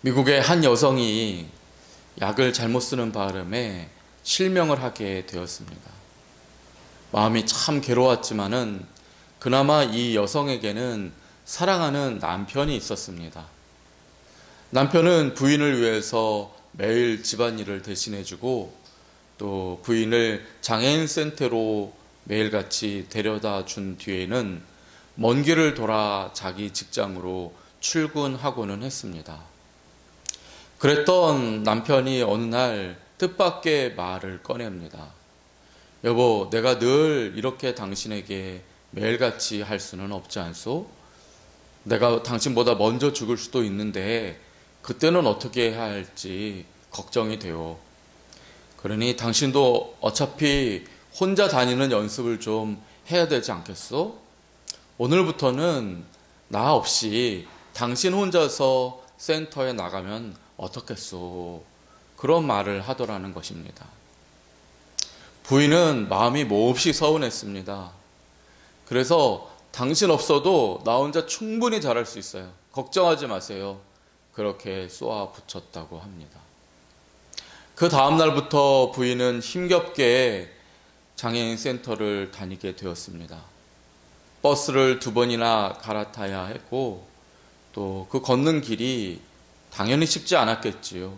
미국의 한 여성이 약을 잘못 쓰는 바람에 실명을 하게 되었습니다. 마음이 참 괴로웠지만은 그나마 이 여성에게는 사랑하는 남편이 있었습니다. 남편은 부인을 위해서 매일 집안일을 대신해주고 또 부인을 장애인 센터로 매일같이 데려다 준 뒤에는 먼 길을 돌아 자기 직장으로 출근하고는 했습니다. 그랬던 남편이 어느 날 뜻밖의 말을 꺼냅니다. 여보, 내가 늘 이렇게 당신에게 매일같이 할 수는 없지 않소? 내가 당신보다 먼저 죽을 수도 있는데 그때는 어떻게 해야 할지 걱정이 돼요. 그러니 당신도 어차피 혼자 다니는 연습을 좀 해야 되지 않겠소? 오늘부터는 나 없이 당신 혼자서 센터에 나가면 어떻겠소? 그런 말을 하더라는 것입니다. 부인은 마음이 몹시 서운했습니다. 그래서 당신 없어도 나 혼자 충분히 잘할 수 있어요. 걱정하지 마세요. 그렇게 쏘아 붙였다고 합니다. 그 다음 날부터 부인은 힘겹게 장애인 센터를 다니게 되었습니다. 버스를 2번이나 갈아타야 했고 또 그 걷는 길이 당연히 쉽지 않았겠지요.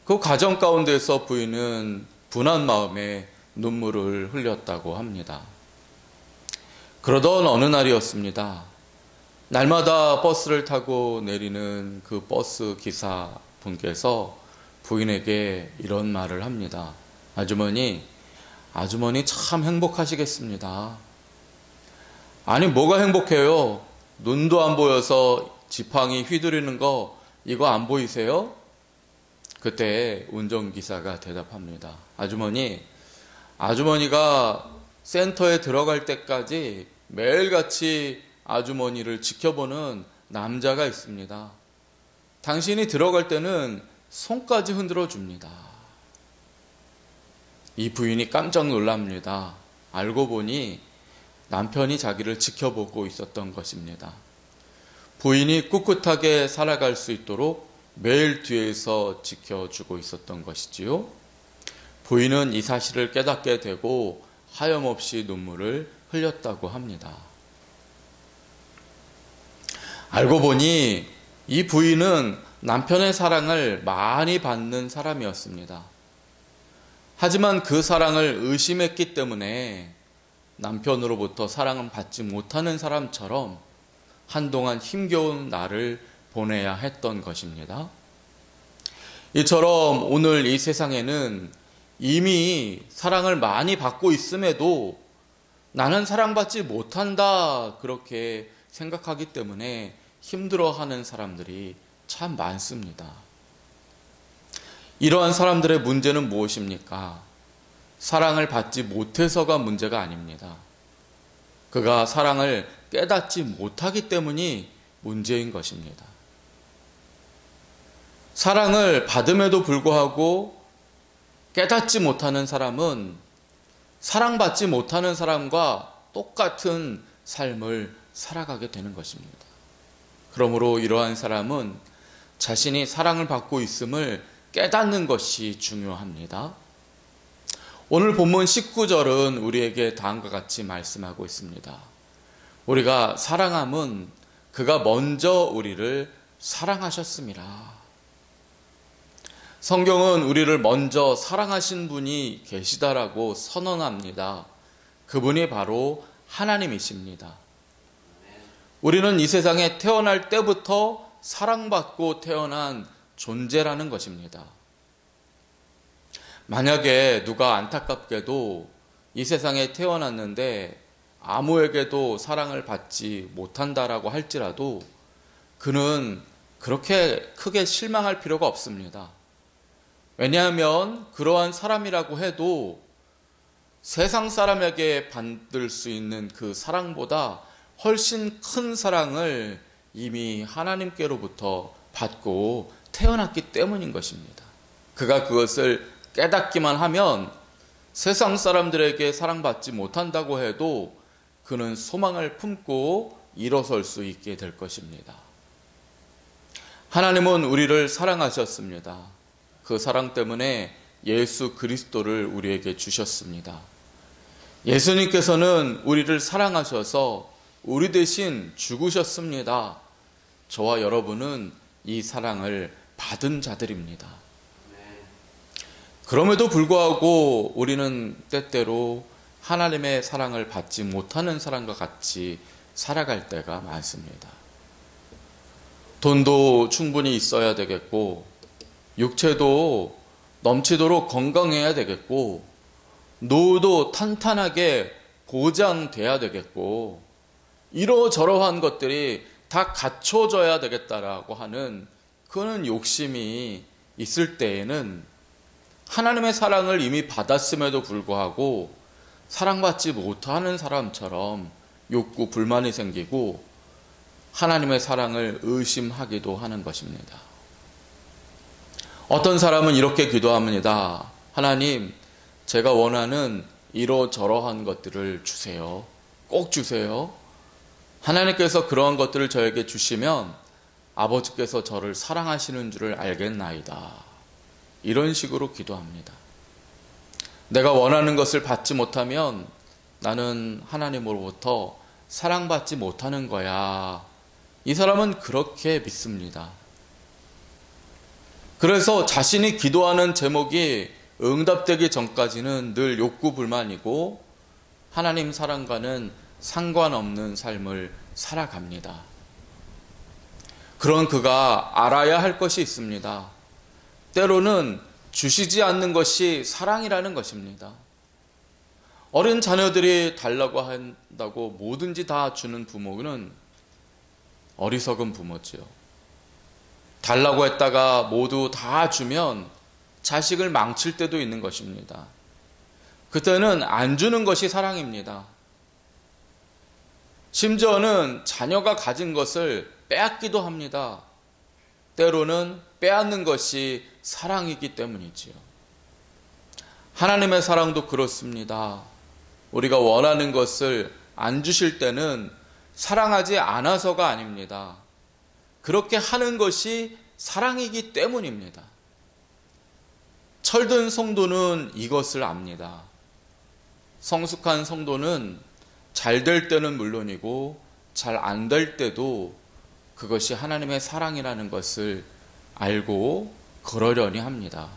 그 과정 가운데서 부인은 분한 마음에 눈물을 흘렸다고 합니다. 그러던 어느 날이었습니다. 날마다 버스를 타고 내리는 그 버스 기사 분께서 부인에게 이런 말을 합니다. 아주머니 참 행복하시겠습니다. 아니 뭐가 행복해요? 눈도 안 보여서 지팡이 휘두르는 거 이거 안 보이세요? 그때 운전기사가 대답합니다. 아주머니가 센터에 들어갈 때까지 매일같이 아주머니를 지켜보는 남자가 있습니다. 당신이 들어갈 때는 손까지 흔들어 줍니다. 이 부인이 깜짝 놀랍니다. 알고 보니 남편이 자기를 지켜보고 있었던 것입니다. 부인이 꿋꿋하게 살아갈 수 있도록 매일 뒤에서 지켜주고 있었던 것이지요. 부인은 이 사실을 깨닫게 되고 하염없이 눈물을 흘렸다고 합니다. 알고 보니 이 부인은 남편의 사랑을 많이 받는 사람이었습니다. 하지만 그 사랑을 의심했기 때문에 남편으로부터 사랑을 받지 못하는 사람처럼 한동안 힘겨운 날을 보내야 했던 것입니다. 이처럼 오늘 이 세상에는 이미 사랑을 많이 받고 있음에도 나는 사랑받지 못한다 그렇게 생각하기 때문에 힘들어하는 사람들이 참 많습니다. 이러한 사람들의 문제는 무엇입니까? 사랑을 받지 못해서가 문제가 아닙니다. 그가 사랑을 깨닫지 못하기 때문이 문제인 것입니다. 사랑을 받음에도 불구하고 깨닫지 못하는 사람은 사랑받지 못하는 사람과 똑같은 삶을 살아가게 되는 것입니다. 그러므로 이러한 사람은 자신이 사랑을 받고 있음을 깨닫는 것이 중요합니다. 오늘 본문 19절은 우리에게 다음과 같이 말씀하고 있습니다. 우리가 사랑함은 그가 먼저 우리를 사랑하셨습니다. 성경은 우리를 먼저 사랑하신 분이 계시다라고 선언합니다. 그분이 바로 하나님이십니다. 우리는 이 세상에 태어날 때부터 사랑받고 태어난 존재라는 것입니다. 만약에 누가 안타깝게도 이 세상에 태어났는데 아무에게도 사랑을 받지 못한다라고 할지라도 그는 그렇게 크게 실망할 필요가 없습니다. 왜냐하면 그러한 사람이라고 해도 세상 사람에게 받을 수 있는 그 사랑보다 훨씬 큰 사랑을 이미 하나님께로부터 받고 태어났기 때문인 것입니다. 그가 그것을 깨닫기만 하면 세상 사람들에게 사랑받지 못한다고 해도 그는 소망을 품고 일어설 수 있게 될 것입니다. 하나님은 우리를 사랑하셨습니다. 그 사랑 때문에 예수 그리스도를 우리에게 주셨습니다. 예수님께서는 우리를 사랑하셔서 우리 대신 죽으셨습니다. 저와 여러분은 이 사랑을 받은 자들입니다. 그럼에도 불구하고 우리는 때때로 하나님의 사랑을 받지 못하는 사람과 같이 살아갈 때가 많습니다. 돈도 충분히 있어야 되겠고, 육체도 넘치도록 건강해야 되겠고, 노후도 탄탄하게 보장돼야 되겠고, 이러저러한 것들이 다 갖춰져야 되겠다라고 하는 그런 욕심이 있을 때에는 하나님의 사랑을 이미 받았음에도 불구하고 사랑받지 못하는 사람처럼 욕구, 불만이 생기고 하나님의 사랑을 의심하기도 하는 것입니다. 어떤 사람은 이렇게 기도합니다. 하나님, 제가 원하는 이러저러한 것들을 주세요. 꼭 주세요. 하나님께서 그러한 것들을 저에게 주시면 아버지께서 저를 사랑하시는 줄을 알겠나이다. 이런 식으로 기도합니다. 내가 원하는 것을 받지 못하면 나는 하나님으로부터 사랑받지 못하는 거야. 이 사람은 그렇게 믿습니다. 그래서 자신이 기도하는 제목이 응답되기 전까지는 늘 욕구 불만이고 하나님 사랑과는 상관없는 삶을 살아갑니다. 그런 그가 알아야 할 것이 있습니다. 때로는 주시지 않는 것이 사랑이라는 것입니다. 어린 자녀들이 달라고 한다고 뭐든지 다 주는 부모는 어리석은 부모지요. 달라고 했다가 모두 다 주면 자식을 망칠 때도 있는 것입니다. 그때는 안 주는 것이 사랑입니다. 심지어는 자녀가 가진 것을 빼앗기도 합니다. 때로는 빼앗는 것이 사랑이기 때문이지요. 하나님의 사랑도 그렇습니다. 우리가 원하는 것을 안 주실 때는 사랑하지 않아서가 아닙니다. 그렇게 하는 것이 사랑이기 때문입니다. 철든 성도는 이것을 압니다. 성숙한 성도는 잘 될 때는 물론이고 잘 안 될 때도 그것이 하나님의 사랑이라는 것을 알고 그러려니 합니다.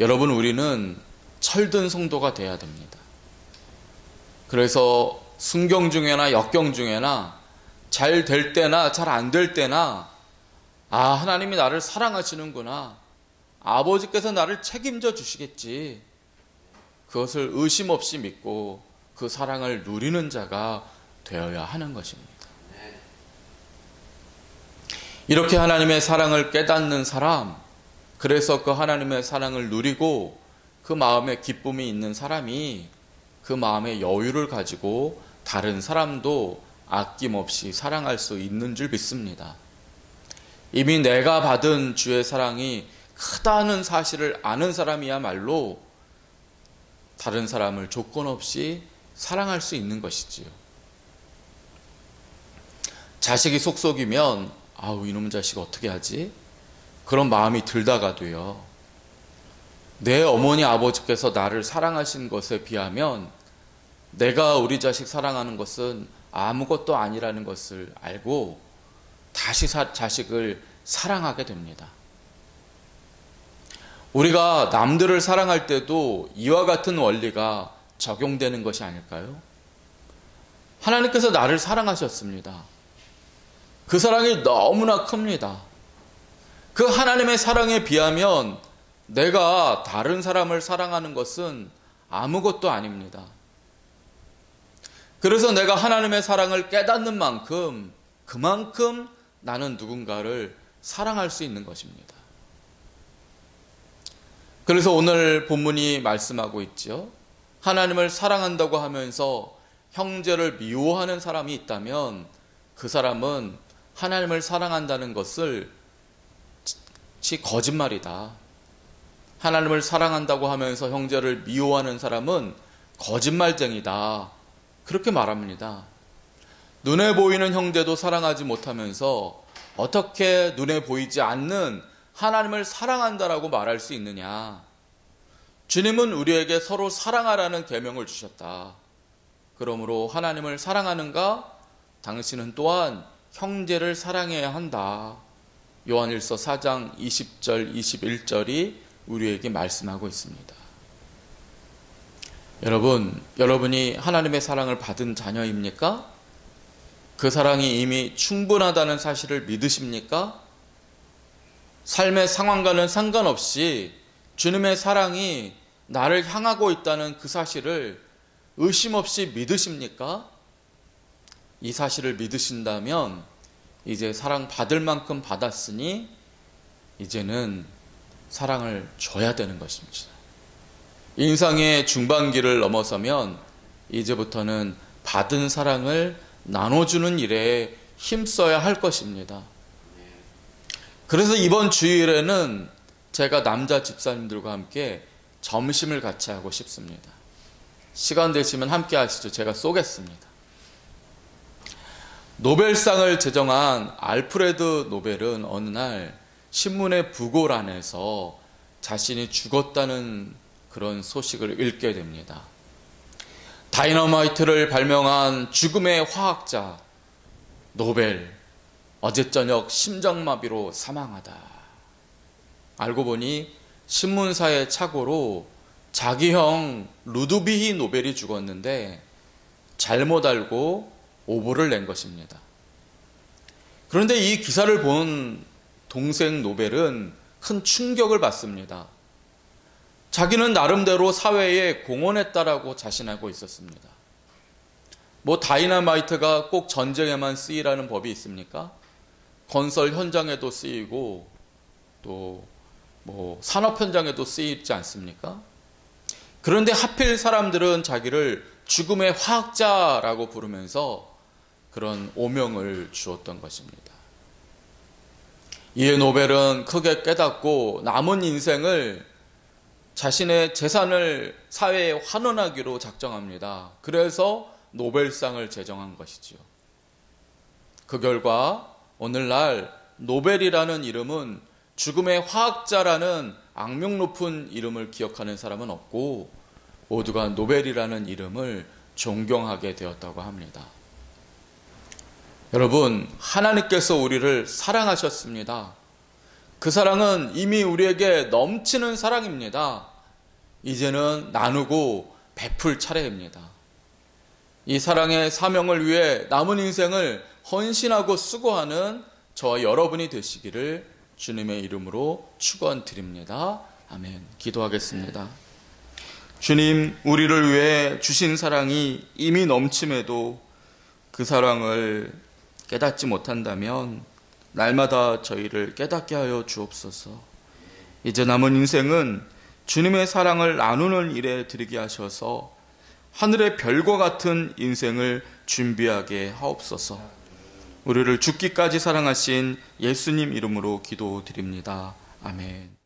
여러분, 우리는 철든 성도가 돼야 됩니다. 그래서 순경 중에나 역경 중에나 잘 될 때나 잘 안 될 때나 하나님이 나를 사랑하시는구나. 아버지께서 나를 책임져 주시겠지. 그것을 의심 없이 믿고 그 사랑을 누리는 자가 되어야 하는 것입니다. 이렇게 하나님의 사랑을 깨닫는 사람, 그래서 그 하나님의 사랑을 누리고 그 마음에 기쁨이 있는 사람이 그 마음의 여유를 가지고 다른 사람도 아낌없이 사랑할 수 있는 줄 믿습니다. 이미 내가 받은 주의 사랑이 크다는 사실을 아는 사람이야말로 다른 사람을 조건 없이 사랑할 수 있는 것이지요. 자식이 속속이면 이놈 자식 어떻게 하지? 그런 마음이 들다가도요. 내 어머니 아버지께서 나를 사랑하신 것에 비하면 내가 우리 자식 사랑하는 것은 아무것도 아니라는 것을 알고 다시 자식을 사랑하게 됩니다. 우리가 남들을 사랑할 때도 이와 같은 원리가 적용되는 것이 아닐까요? 하나님께서 나를 사랑하셨습니다. 그 사랑이 너무나 큽니다. 그 하나님의 사랑에 비하면 내가 다른 사람을 사랑하는 것은 아무것도 아닙니다. 그래서 내가 하나님의 사랑을 깨닫는 만큼 그만큼 나는 누군가를 사랑할 수 있는 것입니다. 그래서 오늘 본문이 말씀하고 있죠. 하나님을 사랑한다고 하면서 형제를 미워하는 사람이 있다면 그 사람은 하나님을 사랑한다는 것을 거짓말이다. 하나님을 사랑한다고 하면서 형제를 미워하는 사람은 거짓말쟁이다. 그렇게 말합니다. 눈에 보이는 형제도 사랑하지 못하면서 어떻게 눈에 보이지 않는 하나님을 사랑한다라고 말할 수 있느냐? 주님은 우리에게 서로 사랑하라는 계명을 주셨다. 그러므로 하나님을 사랑하는가? 당신은 또한 형제를 사랑해야 한다. 요한일서 4장 20절 21절이 우리에게 말씀하고 있습니다. 여러분이 하나님의 사랑을 받은 자녀입니까? 그 사랑이 이미 충분하다는 사실을 믿으십니까? 삶의 상황과는 상관없이 주님의 사랑이 나를 향하고 있다는 그 사실을 의심 없이 믿으십니까? 이 사실을 믿으신다면 이제 사랑 받을 만큼 받았으니 이제는 사랑을 줘야 되는 것입니다. 인생의 중반기를 넘어서면 이제부터는 받은 사랑을 나눠주는 일에 힘써야 할 것입니다. 그래서 이번 주일에는 제가 남자 집사님들과 함께 점심을 같이 하고 싶습니다. 시간 되시면 함께 하시죠. 제가 쏘겠습니다. 노벨상을 제정한 알프레드 노벨은 어느 날 신문의 부고란에서 자신이 죽었다는 그런 소식을 읽게 됩니다. 다이너마이트를 발명한 죽음의 화학자 노벨 어제 저녁 심장마비로 사망하다. 알고 보니 신문사의 착오로 자기 형 루드비히 노벨이 죽었는데 잘못 알고 오보를 낸 것입니다. 그런데 이 기사를 본 동생 노벨은 큰 충격을 받습니다. 자기는 나름대로 사회에 공헌했다라고 자신하고 있었습니다. 다이너마이트가 꼭 전쟁에만 쓰이라는 법이 있습니까? 건설 현장에도 쓰이고 또 산업 현장에도 쓰이지 않습니까? 그런데 하필 사람들은 자기를 죽음의 화학자라고 부르면서 그런 오명을 주었던 것입니다. 이에 노벨은 크게 깨닫고 남은 인생을 자신의 재산을 사회에 환원하기로 작정합니다. 그래서 노벨상을 제정한 것이지요. 그 결과 오늘날 노벨이라는 이름은 죽음의 화학자라는 악명 높은 이름을 기억하는 사람은 없고 모두가 노벨이라는 이름을 존경하게 되었다고 합니다. 여러분, 하나님께서 우리를 사랑하셨습니다. 그 사랑은 이미 우리에게 넘치는 사랑입니다. 이제는 나누고 베풀 차례입니다. 이 사랑의 사명을 위해 남은 인생을 헌신하고 수고하는 저와 여러분이 되시기를 주님의 이름으로 축원드립니다. 아멘. 기도하겠습니다. 주님, 우리를 위해 주신 사랑이 이미 넘침에도 그 사랑을 깨닫지 못한다면 날마다 저희를 깨닫게 하여 주옵소서. 이제 남은 인생은 주님의 사랑을 나누는 일에 드리게 하셔서 하늘의 별과 같은 인생을 준비하게 하옵소서. 우리를 죽기까지 사랑하신 예수님 이름으로 기도드립니다. 아멘.